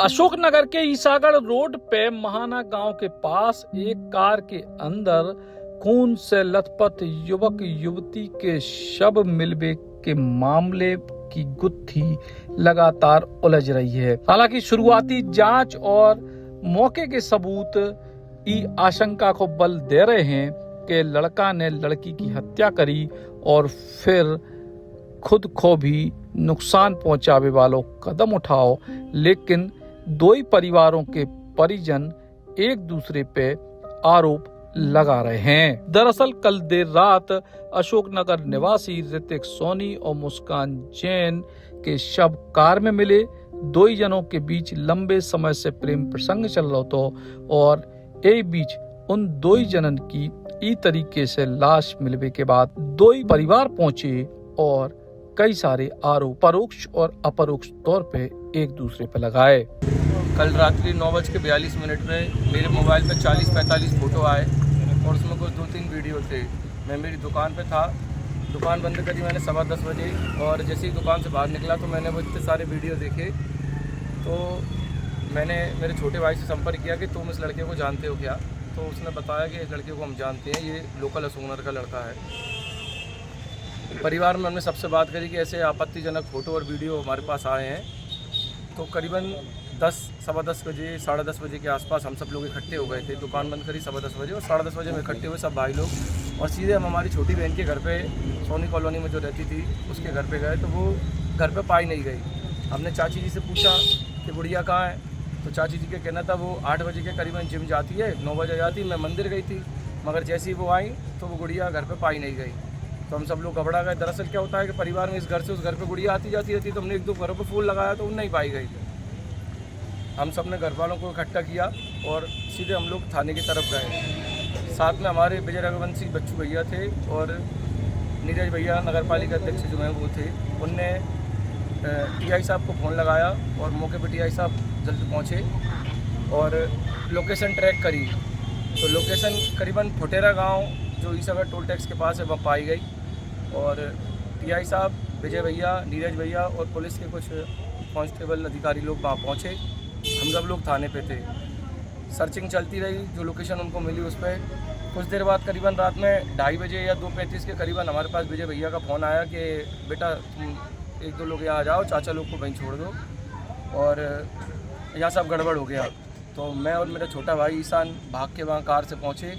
अशोकनगर के ईसागढ़ रोड पे महाना गांव के पास एक कार के अंदर खून से लथपथ युवक युवती के शव मिलने के मामले की गुत्थी लगातार उलझ रही है। हालांकि शुरुआती जांच और मौके के सबूत की आशंका को बल दे रहे हैं कि लड़का ने लड़की की हत्या करी और फिर खुद को भी नुकसान पहुंचावे वालों कदम उठाओ, लेकिन दो ही परिवारों के परिजन एक दूसरे पे आरोप लगा रहे हैं। दरअसल कल देर रात अशोकनगर निवासी ऋतिक सोनी और मुस्कान जैन के शव कार में मिले। दो ही जनों के बीच लंबे समय से प्रेम प्रसंग चल रहा था और एक बीच उन दो ही जनन की ई तरीके से लाश मिलने के बाद दो ही परिवार पहुंचे और कई सारे आरोप परोक्ष और अपरोक्ष तौर पे एक दूसरे पे लगाए। कल रात्रि 9:42 में मेरे मोबाइल पे 40-45 फोटो आए और उसमें कुछ 2-3 वीडियो थे। मैं मेरी दुकान पे था, दुकान बंद करी मैंने 10:15 बजे, और जैसे ही दुकान से बाहर निकला तो मैंने वो इतने सारे वीडियो देखे। तो मैंने मेरे छोटे भाई से संपर्क किया कि तुम इस लड़के को जानते हो क्या? तो उसने बताया कि इस लड़के को हम जानते हैं, ये लोकल अशोकनगर का लड़का है। परिवार में हमने सबसे बात करी कि ऐसे आपत्तिजनक फ़ोटो और वीडियो हमारे पास आए हैं। तो करीबन 10-10:15 बजे 10:30 बजे के आसपास हम सब लोग इकट्ठे हो गए थे। दुकान बंद करी 10:15 बजे और 10:30 बजे में इकट्ठे हुए सब भाई लोग, और सीधे हम हमारी छोटी बहन के घर पे सोनी कॉलोनी में जो रहती थी उसके घर पे गए। तो वो घर पे पाई नहीं गई। हमने चाची जी से पूछा कि गुड़िया कहाँ है? तो चाची जी का कहना था वो 8 बजे के करीबन जिम जाती है, 9 बजे जाती, मैं मंदिर गई थी, मगर जैसे ही वो आई तो वो गुड़िया घर पे पाई नहीं गई। तो हम सब लोग घबरा गए। दरअसल क्या होता है कि परिवार में इस घर से उस घर पे गुड़िया आती जाती रहती, तो हमने 1-2 घरों पे फ़ोन लगाया तो वो नहीं पाई गई। हम सब ने घर वालों को इकट्ठा किया और सीधे हम लोग थाने की तरफ गए। साथ में हमारे विजय रघुवंशी बच्चू भैया थे और नीरज भैया नगर पालिका अध्यक्ष जो हैं वो थे। उनने टीआई साहब को फ़ोन लगाया और मौके पर टीआई साहब जल्द पहुँचे और लोकेशन ट्रैक करी। तो लोकेशन करीबन फुटेरा गाँव जो ईसागढ़ टोल टैक्स के पास है वहाँ पाई गई, और टीआई साहब, विजय भैया, नीरज भैया और पुलिस के कुछ कांस्टेबल अधिकारी लोग वहाँ पहुँचे। हम सब लोग थाने पे थे। सर्चिंग चलती रही, जो लोकेशन उनको मिली उस पर। कुछ देर बाद करीबन रात में 2:30 बजे या 2:35 के करीबन हमारे पास विजय भैया का फ़ोन आया कि बेटा तुम 1-2 लोग यहाँ आ जाओ, चाचा लोग को वहीं छोड़ दो, और यहाँ सब गड़बड़ हो गया। तो मैं और मेरा छोटा भाई ईशान भाग के वहाँ कार से पहुँचे।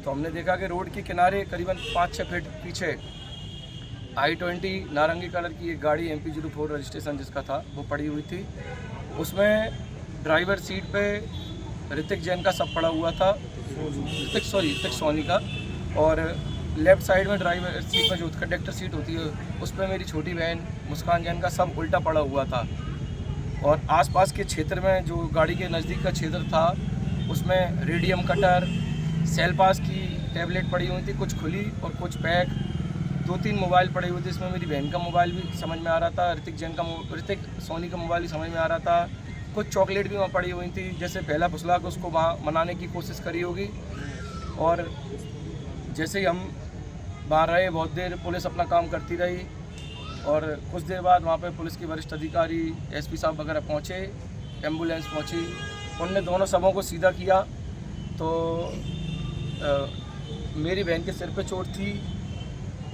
तो हमने देखा कि रोड के किनारे करीबन 5-6 फीट पीछे I-20 नारंगी कलर की एक गाड़ी MP04 रजिस्ट्रेशन जिसका था वो पड़ी हुई थी। उसमें ड्राइवर सीट पे ऋतिक जैन का सब पड़ा हुआ था, ऋतिक सोनी का, और लेफ़्ट साइड में ड्राइवर सीट में जो कंडक्टर सीट होती है उस पर मेरी छोटी बहन मुस्कान जैन का सब उल्टा पड़ा हुआ था। और आसपास के क्षेत्र में जो गाड़ी के नज़दीक का क्षेत्र था उसमें रेडियम कटर, सेल पास की टैबलेट पड़ी हुई थी, कुछ खुली और कुछ पैक। 2-3 मोबाइल पड़े हुए थे, इसमें मेरी बहन का मोबाइल भी समझ में आ रहा था, ऋतिक सोनी का मोबाइल भी समझ में आ रहा था। कुछ चॉकलेट भी वहाँ पड़ी हुई थी, जैसे पहला फुसला के उसको वहाँ मनाने की कोशिश करी होगी। और जैसे ही हम बाहर रहे बहुत देर पुलिस अपना काम करती रही, और कुछ देर बाद वहाँ पे पुलिस के वरिष्ठ अधिकारी एसपी साहब वगैरह पहुँचे, एम्बुलेंस पहुँची, उनने दोनों शवों को सीधा किया। तो मेरी बहन के सिर पे चोट थी,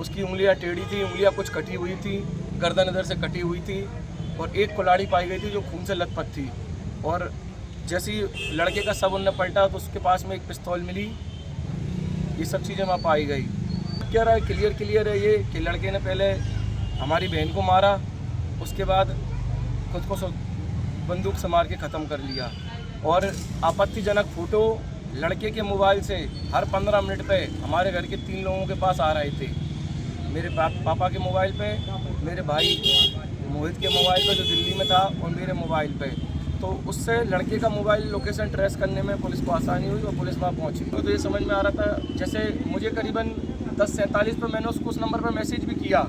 उसकी उंगलियां टेढ़ी थी, उंगलियां कुछ कटी हुई थी, गर्दन इधर से कटी हुई थी, और एक कुल्हाड़ी पाई गई थी जो खून से लथपथ थी। और जैसे ही लड़के का शव उनने पलटा तो उसके पास में एक पिस्तौल मिली। ये सब चीज़ें वहाँ पाई गई। क्या रहा है, क्लियर है ये कि लड़के ने पहले हमारी बहन को मारा, उसके बाद खुद को बंदूक से मार के ख़त्म कर लिया। और आपत्तिजनक फ़ोटो लड़के के मोबाइल से हर 15 मिनट पे हमारे घर के 3 लोगों के पास आ रहे थे। मेरे पापा के मोबाइल पे, मेरे भाई मोहित के मोबाइल पे जो दिल्ली में था, और मेरे मोबाइल पे। तो उससे लड़के का मोबाइल लोकेशन ट्रेस करने में पुलिस को आसानी हुई और पुलिस वहाँ पहुँची। तो ये समझ में आ रहा था, जैसे मुझे करीबन 10:47 पर मैंने उसको उस नंबर पर मैसेज भी किया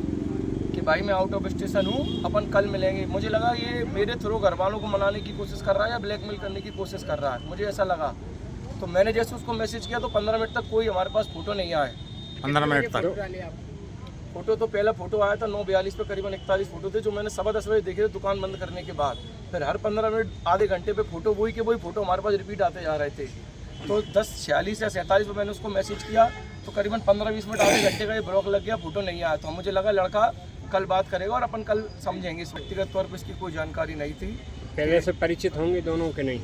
कि भाई मैं आउट ऑफ स्टेशन हूँ, अपन कल मिलेंगे। मुझे लगा ये मेरे थ्रू घर वालों को मनाने की कोशिश कर रहा है या ब्लैकमेल करने की कोशिश कर रहा है, मुझे ऐसा लगा। तो मैंने जैसे उसको मैसेज किया तो 15 मिनट तक कोई हमारे पास फ़ोटो नहीं आए। 15 मिनट तक फोटो तो पहला फोटो आया था 9:42 पे, करीबन 41 फोटो थे जो मैंने 10:15 बजे देखे थे दुकान बंद करने के बाद। फिर हर 15 मिनट आधे घंटे पे फोटो वही के वही फोटो हमारे पास रिपीट आते जा रहे थे। तो 10:46 या 47 पे मैंने उसको मैसेज किया तो करीबन 15-20 मिनट आधे घंटे का ये ब्लॉक लग गया, फोटो नहीं आया। तो मुझे लगा लड़का कल बात करेगा और अपन कल समझेंगे। इस व्यक्तिगत तौर पर इसकी कोई जानकारी नहीं थी। पहले से परिचित होंगे दोनों के नहीं,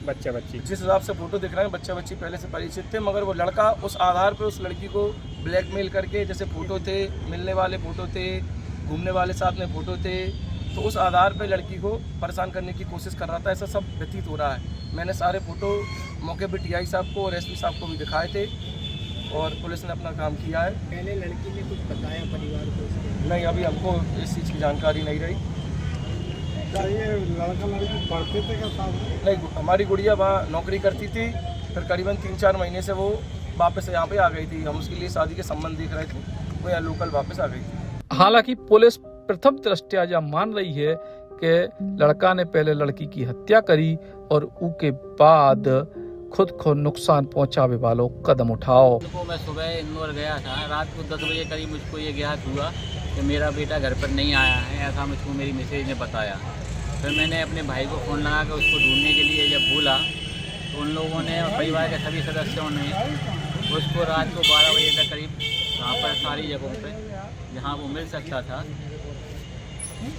बच्चा बच्ची? जिस हिसाब से फोटो दिख रहा है बच्चा बच्ची पहले से परिचित थे, मगर वो लड़का उस आधार पे उस लड़की को ब्लैकमेल करके, जैसे फोटो थे, मिलने वाले फोटो थे, घूमने वाले साथ में फोटो थे, तो उस आधार पे लड़की को परेशान करने की कोशिश कर रहा था, ऐसा सब व्यतीत हो रहा है। मैंने सारे फोटो मौके पे टीआई साहब को और एसपी साहब को भी दिखाए थे और पुलिस ने अपना काम किया है। पहले लड़की ने कुछ बताया परिवार को? नहीं, अभी हमको इस चीज़ की जानकारी नहीं रही। ये लड़का लड़की पढ़ते थे क्या साथ? नहीं, हमारी गुड़िया वहाँ नौकरी करती थी, फिर करीबन 3-4 महीने से वो वापस यहाँ पे आ गई थी। हम उसके लिए शादी के संबंध देख रहे थे, वो यहाँ लोकल वापस आ गई थी। हालांकि पुलिस प्रथम दृष्टया यह मान रही है कि लड़का ने पहले लड़की की हत्या करी और उसके बाद खुद को नुकसान पहुंचावे वालों कदम उठाओ। मैं सुबह इंदौर गया था, रात को 10 बजे करीब मुझको ये ज्ञात हुआ कि मेरा बेटा घर पर नहीं आया है, ऐसा मुझको मेरी मिसेज ने बताया। फिर मैंने अपने भाई को फ़ोन लगा कर उसको ढूंढने के लिए जब बोला तो उन लोगों ने, परिवार के सभी सदस्यों ने उसको रात को 12 बजे तक करीब वहाँ पर सारी जगहों पे जहाँ वो मिल सकता था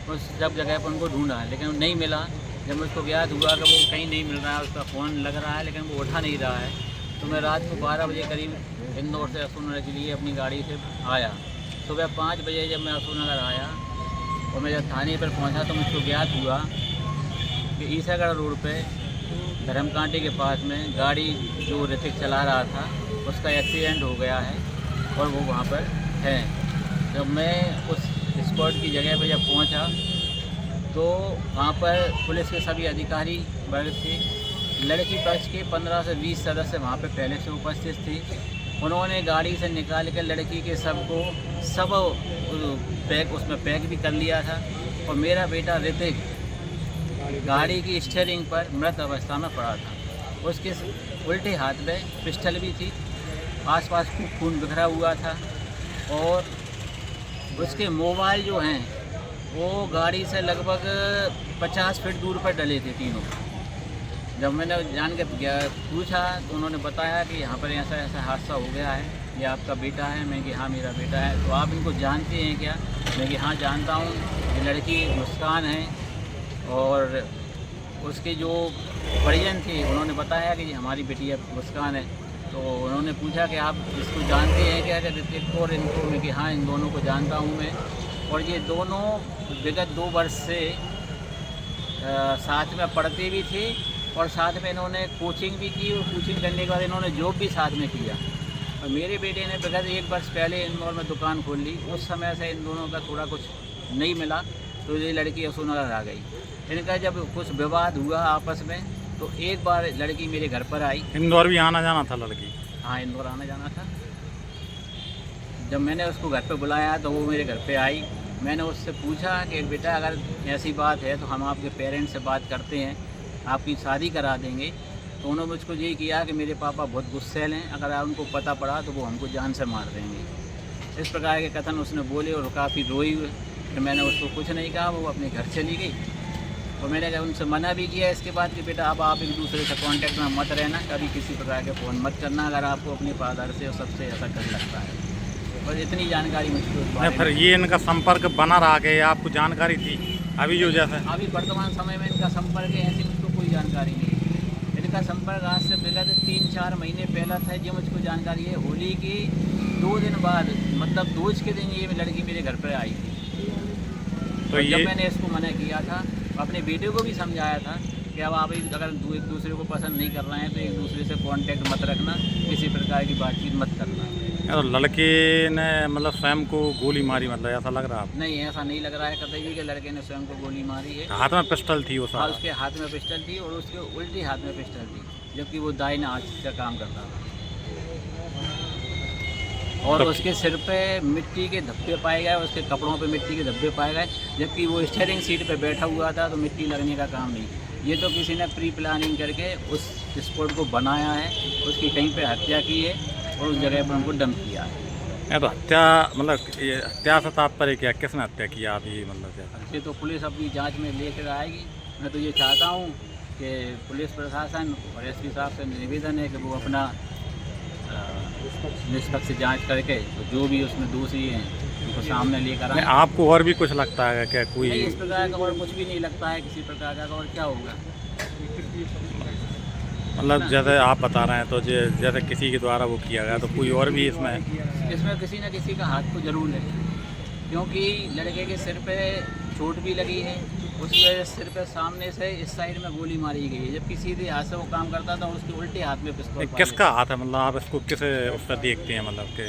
उस सब जगह पर उनको ढूंढा, लेकिन वो नहीं मिला। जब मुझको ज्ञात हुआ कि वो कहीं नहीं मिल रहा है, उसका फ़ोन लग रहा है लेकिन वो उठा नहीं रहा है, तो मैं रात को 12 बजे करीब इंदौर से असूलनगर के लिए अपनी गाड़ी से आया। सुबह 5 बजे जब मैं असूलनगर आया और मैं जब थाने पर पहुंचा तो मुझको ज्ञात हुआ कि ईसागढ़ रोड पे धर्मकांटे के पास में गाड़ी जो ऋतिक चला रहा था उसका एक्सीडेंट हो गया है और वो वहाँ पर है। जब मैं उस स्पॉट की जगह पर जब पहुँचा तो वहाँ पर पुलिस के सभी अधिकारी वर्ग थे, लड़की पक्ष के 15 से 20 सदस्य वहाँ पर पहले से उपस्थित थे। उन्होंने गाड़ी से निकाल कर लड़की के सब पैक उसमें पैक भी कर लिया था और मेरा बेटा ऋतिक गाड़ी की स्टीयरिंग पर मृत अवस्था में पड़ा था। उसके उल्टे हाथ में पिस्टल भी थी, आसपास खून बिखरा हुआ था और उसके मोबाइल जो हैं वो गाड़ी से लगभग 50 फीट दूर पर डले थे तीनों। जब मैंने जान के पूछा तो उन्होंने बताया कि यहाँ पर ऐसा ऐसा हादसा हो गया है, ये आपका बेटा है। मैं कि हाँ मेरा बेटा है। तो आप इनको जानते हैं क्या? मैं कि हाँ जानता हूँ, ये लड़की मुस्कान है और उसके जो परिजन थे उन्होंने बताया कि हमारी बेटी मुस्कान है। तो उन्होंने पूछा कि आप इसको जानते हैं क्या, ऋतिक और इनको? मैं कि हाँ इन दोनों को जानता हूँ मैं, और ये दोनों विगत 2 वर्ष से साथ में पढ़ते भी थे और साथ में इन्होंने कोचिंग भी की और कोचिंग करने के बाद इन्होंने जॉब भी साथ में किया। और मेरे बेटे ने विगत 1 वर्ष पहले इंदौर में दुकान खोल ली, उस समय से इन दोनों का थोड़ा कुछ नहीं मिला तो ये लड़की असूलनगर आ गई। इनका जब कुछ विवाद हुआ आपस में तो एक बार लड़की मेरे घर पर आई। इंदौर भी आना जाना था लड़की? हाँ इंदौर आना जाना था। जब मैंने उसको घर पे बुलाया तो वो मेरे घर पे आई। मैंने उससे पूछा कि बेटा अगर ऐसी बात है तो हम आपके पेरेंट्स से बात करते हैं, आपकी शादी करा देंगे। तो उन्होंने मुझको ये किया कि मेरे पापा बहुत गुस्सैल हैं, अगर उनको पता पड़ा तो वो हमको जान से मार देंगे। इस प्रकार के कथन उसने बोले और काफ़ी रोई हुई। फिर मैंने उसको कुछ नहीं कहा, वो अपने घर चली गई। और मैंने उनसे मना भी किया इसके बाद कि बेटा अब आप एक दूसरे से कांटेक्ट में मत रहना, कभी किसी प्रकार के फ़ोन मत करना अगर आपको अपने फादर से और सबसे ऐसा कर लगता है। और इतनी जानकारी मुझको फिर ये इनका संपर्क बना रहा कि आपको जानकारी थी? अभी जो जैसे अभी वर्तमान समय में इनका संपर्क है ऐसी मुझको कोई जानकारी नहीं। इनका संपर्क आज से विगत 3-4 महीने पहला था, जो मुझको जानकारी है। होली के 2 दिन बाद, मतलब दोज के दिन ये लड़की मेरे घर पर आई थी। तो जब मैंने इसको मना किया था, अपने बेटे को भी समझाया था कि अब आप अगर एक दूसरे को पसंद नहीं कर रहे हैं तो एक दूसरे से कांटेक्ट मत रखना, किसी प्रकार की बातचीत मत करना। तो लड़के ने मतलब स्वयं को गोली मारी, मतलब ऐसा लग रहा है? नहीं, ऐसा नहीं लग रहा है कतई भी कि लड़के ने स्वयं को गोली मारी है। हाथ में पिस्टल थी वो? हाँ, उसके हाथ में पिस्टल थी और उसके उल्टी हाथ में पिस्टल थी, जबकि वो दाहिना हाथ का काम करता था। और उसके सिर पे मिट्टी के धब्बे पाए गए, उसके कपड़ों पे मिट्टी के धब्बे पाए गए, जबकि वो स्टीयरिंग सीट पे बैठा हुआ था तो मिट्टी लगने का काम नहीं। ये तो किसी ने प्री प्लानिंग करके उस स्पॉट को बनाया है, उसकी कहीं पे हत्या की है और उस जगह पर उनको डंप किया है। ये तो हत्या मतलब ये हत्या से तात्पर्य क्या, किसने हत्या किया आप ये मतलब क्या? ये तो पुलिस अपनी जांच में लेकर आएगी। मैं तो ये चाहता हूँ कि पुलिस प्रशासन और एसपी साहब से निवेदन है कि वो अपना निष्पक्ष जांच करके तो जो भी उसमें दोषी हैं उनको सामने लेकर आए। आपको और भी कुछ लगता है क्या कोई? नहीं, इस प्रकार का और कुछ भी नहीं लगता है किसी प्रकार का, और क्या होगा। मतलब जैसे आप बता रहे हैं तो जैसे किसी के द्वारा वो किया गया, तो कोई और भी इसमें किसी न किसी का हाथ तो जरूर है, क्योंकि लड़के के सिर पे चोट भी लगी है, उसके सिर पे सामने से इस साइड में गोली मारी गई है, जबकि सीधे हाथ से वो काम करता था और उसके उल्टे हाथ में पिस्तौल। किसका हाथ है, मतलब आप इसको किस उस पर देखते हैं, मतलब कि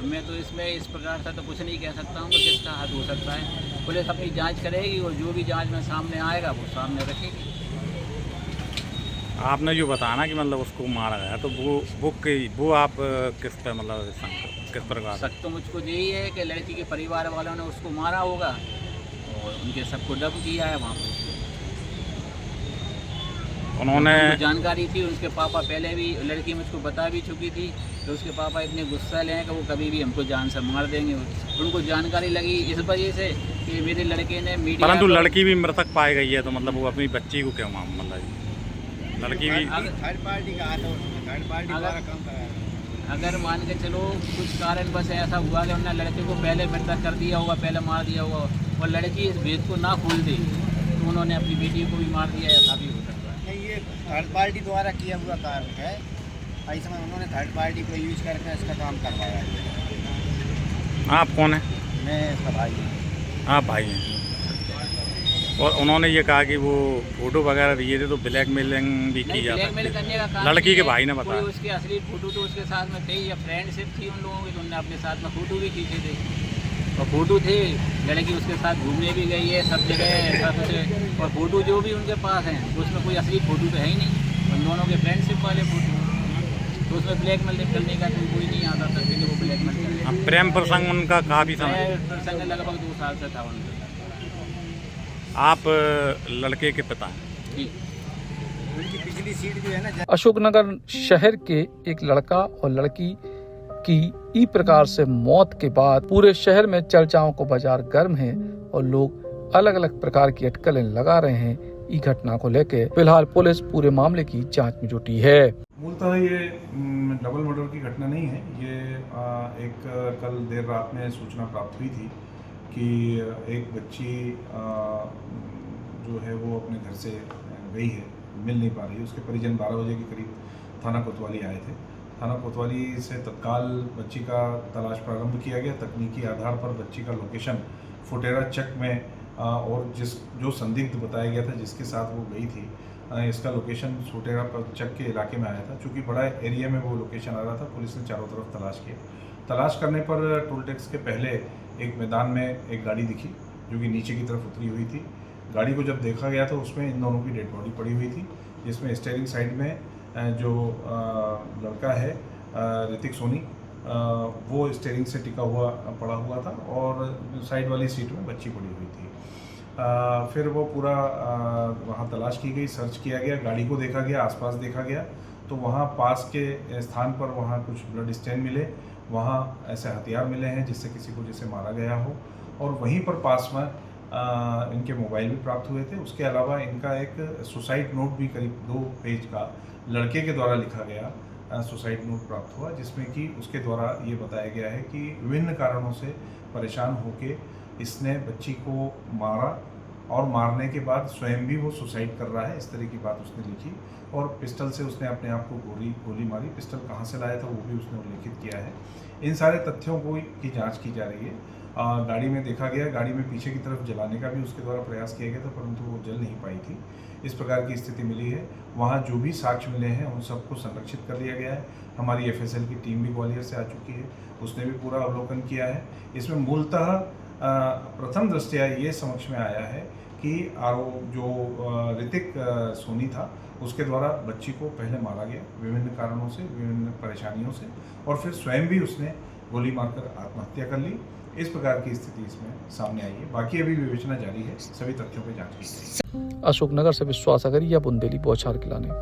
मैं तो इसमें इस प्रकार से तो कुछ नहीं कह सकता हूँ कि किसका हाथ हो सकता है। पुलिस अपनी जांच करेगी और जो भी जांच में सामने आएगा वो सामने रखेगी। आपने जो बताना कि मतलब उसको मारा गया, तो वो आप किस पे मतलब किस प्रकार? शक तो मुझको यही है कि लड़की के परिवार वालों ने उसको मारा होगा और उनके सबको डब किया है वहाँ पर। उन्होंने जानकारी थी, उसके पापा पहले भी, लड़की मुझको बता भी चुकी थी कि उसके पापा इतने गुस्सा ले हैं कि वो कभी भी हमको जान से मार देंगे। उनको जानकारी लगी इस वजह से कि मेरे लड़के ने मीडिया, परंतु लड़की भी मृतक पाई गई है, तो मतलब वो अपनी बच्ची को क्यों मतलब लड़की भी थर्ड पार्टी का हाथ है उसमें, थर्ड पार्टी द्वारा काम कराया। अगर मान के चलो कुछ कारण बस ऐसा हुआ कि उन्होंने लड़के को पहले मृतक कर दिया होगा, पहले मार दिया होगा और लड़की इस भेद को ना खोल दी तो उन्होंने अपनी बेटी को भी मार दिया, ऐसा भी हो सकता है। नहीं, ये थर्ड पार्टी द्वारा किया हुआ कार्य है, ऐसे में उन्होंने थर्ड पार्टी को यूज करके इसका काम करवाया है। आप कौन है? मैं इसका भाई हूँ। आप भाई हैं। और उन्होंने ये कहा कि वो फोटो वगैरह दिए थे तो ब्लैकमेलिंग भी की जा सकती है, लड़की के भाई ने बताया। उसके असली फोटो तो उसके साथ में थे या फ्रेंडशिप थी उन लोगों की, तो उन्होंने अपने साथ में फोटो भी खींचे थे और फोटो थे, लड़की उसके साथ घूमने भी गई है सब जगह ऐसा कुछ। और फोटो जो भी उनके पास हैं तो उसमें कोई असली फोटो तो है ही नहीं, उन दोनों के फ्रेंडशिप वाले फोटो, तो उसमें ब्लैकमेल करने का तो कोई नहीं आता था कि वो ब्लैकमेल करें। प्रेम प्रसंग उनका काफ़ी समय प्रसंग लगभग 2 साल से था उनका। आप लड़के के पिता हैं जी। उनकी पिछली सीट जो है ना, अशोकनगर शहर के एक लड़का और लड़की की ई प्रकार से मौत के बाद पूरे शहर में चर्चाओं को बाजार गर्म है और लोग अलग अलग प्रकार की अटकलें लगा रहे हैं ई घटना को लेकर। फिलहाल पुलिस पूरे मामले की जांच में जुटी है। मूलतः ये डबल मर्डर की घटना नहीं है, ये एक कल देर रात में सूचना प्राप्त हुई थी कि एक बच्ची जो है वो अपने घर से गई है, मिल नहीं पा रही है। उसके परिजन 12 बजे के करीब थाना कोतवाली आए थे। थाना कोतवाली से तत्काल बच्ची का तलाश प्रारंभ किया गया। तकनीकी आधार पर बच्ची का लोकेशन फुटेरा चक में और जो संदिग्ध बताया गया था जिसके साथ वो गई थी, इसका लोकेशन फुटेरा चक के इलाके में आया था। चूँकि बड़ा एरिया में वो लोकेशन आ रहा था, पुलिस ने चारों तरफ तलाश किया। तलाश करने पर टोल टैक्स के पहले एक मैदान में एक गाड़ी दिखी जो कि नीचे की तरफ उतरी हुई थी। गाड़ी को जब देखा गया तो उसमें इन दोनों की डेड बॉडी पड़ी हुई थी, जिसमें स्टीयरिंग साइड में जो लड़का है ऋतिक सोनी, वो स्टीयरिंग से टिका हुआ पड़ा हुआ था और साइड वाली सीट में बच्ची पड़ी हुई थी। फिर वो पूरा वहाँ तलाश की गई, सर्च किया गया, गाड़ी को देखा गया, आसपास देखा गया तो वहाँ पास के स्थान पर वहाँ कुछ ब्लड स्टेन मिले, वहाँ ऐसे हथियार मिले हैं जिससे किसी को जैसे मारा गया हो, और वहीं पर पास में इनके मोबाइल भी प्राप्त हुए थे। उसके अलावा इनका एक सुसाइड नोट भी करीब 2 पेज का लड़के के द्वारा लिखा गया सुसाइड नोट प्राप्त हुआ, जिसमें कि उसके द्वारा ये बताया गया है कि विभिन्न कारणों से परेशान होकर इसने बच्ची को मारा और मारने के बाद स्वयं भी वो सुसाइड कर रहा है, इस तरह की बात उसने लिखी। और पिस्टल से उसने अपने आप को गोली मारी। पिस्टल कहाँ से लाया था वो भी उसने उल्लेखित किया है। इन सारे तथ्यों की जांच की जा रही है। गाड़ी में देखा गया, गाड़ी में पीछे की तरफ जलाने का भी उसके द्वारा प्रयास किया गया था, परंतु वो जल नहीं पाई थी। इस प्रकार की स्थिति मिली है। वहाँ जो भी साक्ष्य मिले हैं उन सबको संरक्षित कर लिया गया है। हमारी FSL की टीम भी ग्वालियर से आ चुकी है, उसने भी पूरा अवलोकन किया है। इसमें मूलतः प्रथम दृष्टया ये समक्ष में आया है कि जो ऋतिक सोनी था उसके द्वारा बच्ची को पहले मारा गया विभिन्न कारणों से, विभिन्न परेशानियों से, और फिर स्वयं भी उसने गोली मारकर आत्महत्या कर ली। इस प्रकार की स्थिति इसमें सामने आई है। बाकी अभी विवेचना जारी है, सभी तथ्यों पर जांच की जाएगी। अशोकनगर से विश्वास अगरिया, बुंदेली, बौछार खिलाने।